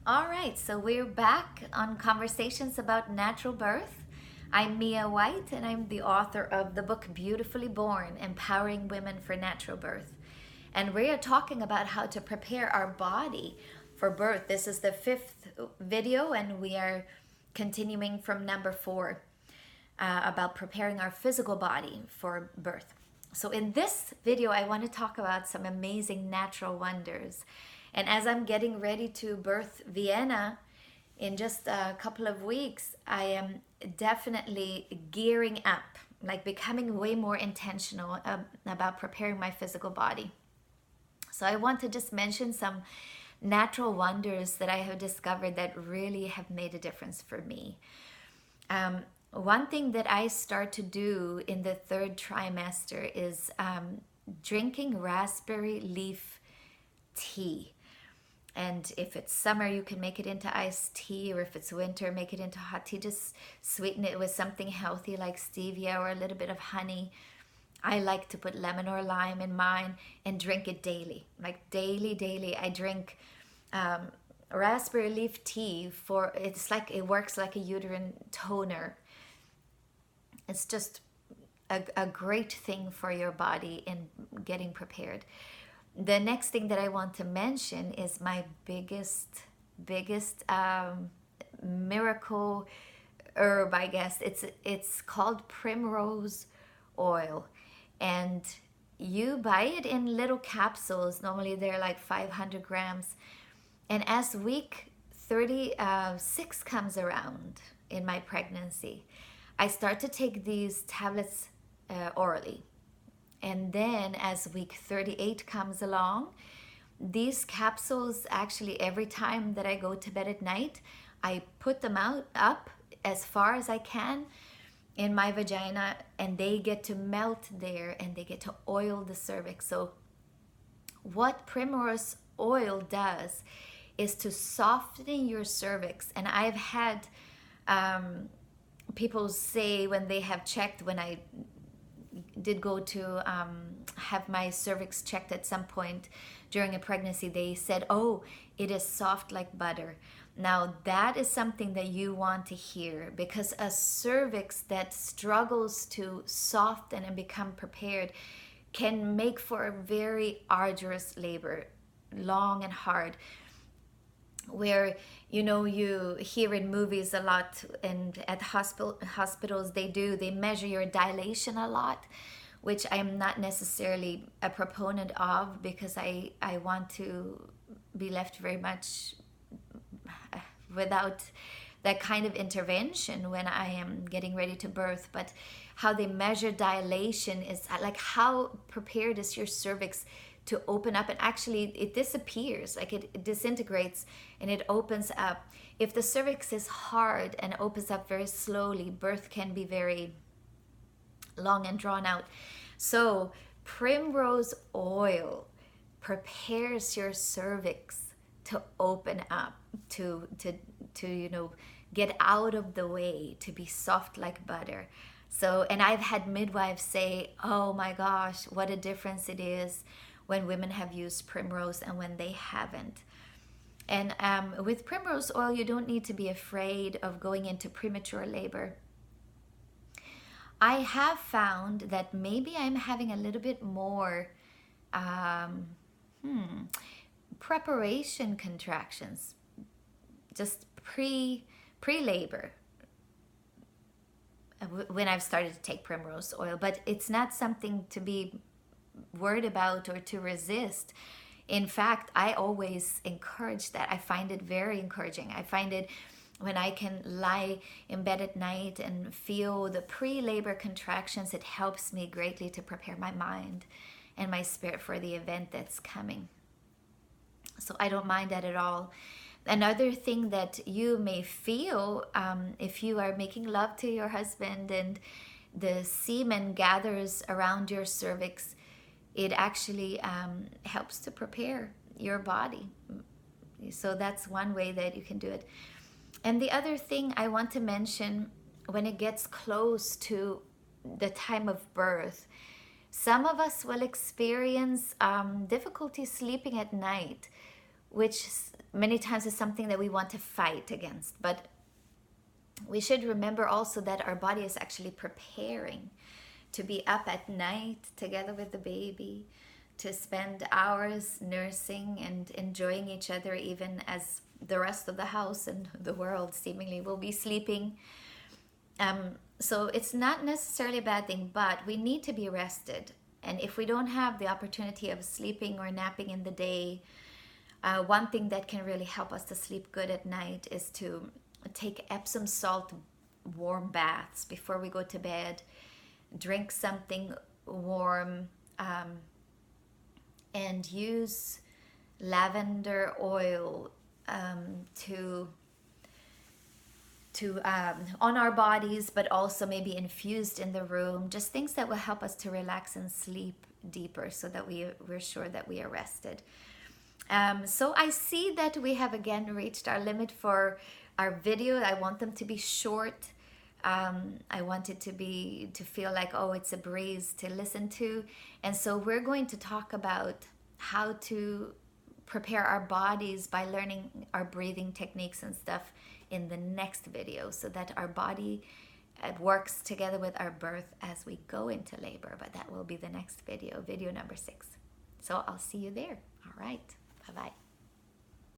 All right, so we're back on Conversations about Natural Birth. I'm Mia White, and I'm the author of the book Beautifully Born Empowering Women for Natural Birth. And we are talking about how to prepare our body for birth. This is the fifth video, and we are continuing from number 4 about preparing our physical body for birth. So, in this video, I want to talk about some amazing natural wonders. And as I'm getting ready to birth Vienna in just a couple of weeks, I am definitely gearing up, like becoming way more intentional about preparing my physical body. So, I want to just mention some natural wonders that I have discovered that really have made a difference for me. One thing that I start to do in the third trimester is drinking raspberry leaf tea. And if it's summer, you can make it into iced tea, or if it's winter, make it into hot tea. Just sweeten it with something healthy like stevia or a little bit of honey. I like to put lemon or lime in mine and drink it daily. Like daily. I drink raspberry leaf tea for, it's like, it works like a uterine toner. It's just a great thing for your body in getting prepared. The next thing that I want to mention is my biggest miracle herb, I guess. It's called primrose oil, and you buy it in little capsules. Normally they're like 500 grams. And as week 36 comes around in my pregnancy, I start to take these tablets orally. And then as week 38 comes along, these capsules, actually every time that I go to bed at night, I put them up as far as I can in my vagina, and they get to melt there and they get to oil the cervix. So what primrose oil does is to soften your cervix. And I've had people say when they have checked, when I did go to have my cervix checked at some point during a pregnancy, they said, oh, it is soft like butter. Now that is something that you want to hear, because a cervix that struggles to soften and become prepared can make for a very arduous labor, long and hard, where you hear in movies a lot, and at hospitals they measure your dilation a lot, which I'm not necessarily a proponent of, because I want to be left very much without that kind of intervention when I am getting ready to birth. But how they measure dilation is like, how prepared is your cervix to open up, and actually it disappears, like it disintegrates and it opens up. If the cervix is hard and opens up very slowly, birth can be very long and drawn out. So primrose oil prepares your cervix to open up, to get out of the way, to be soft like butter. So, and I've had midwives say, oh my gosh, what a difference it is when women have used primrose and when they haven't. And with primrose oil, you don't need to be afraid of going into premature labor. I have found that maybe I'm having a little bit more preparation contractions, just pre-labor, when I've started to take primrose oil. But it's not something to be worried about or to resist. In fact, I always encourage that. I find it very encouraging. I find it when I can lie in bed at night and feel the pre-labor contractions, it helps me greatly to prepare my mind and my spirit for the event that's coming. So I don't mind that at all. Another thing that you may feel, if you are making love to your husband and the semen gathers around your cervix, it actually helps to prepare your body. So that's one way that you can do it. And the other thing I want to mention, when it gets close to the time of birth, some of us will experience difficulty sleeping at night, which many times it's something that we want to fight against. But we should remember also that our body is actually preparing to be up at night together with the baby, to spend hours nursing and enjoying each other, even as the rest of the house and the world seemingly will be sleeping. So it's not necessarily a bad thing, but we need to be rested. And if we don't have the opportunity of sleeping or napping in the day, one thing that can really help us to sleep good at night is to take Epsom salt warm baths before we go to bed. Drink something warm, and use lavender oil to on our bodies, but also maybe infused in the room. Just things that will help us to relax and sleep deeper, so that we're sure that we are rested. So I see that we have again reached our limit for our video. I want them to be short. I want it to feel like, oh, it's a breeze to listen to. And so we're going to talk about how to prepare our bodies by learning our breathing techniques and stuff in the next video, so that our body works together with our birth as we go into labor. But that will be the next video, video number 6. So I'll see you there. All right. Bye-bye.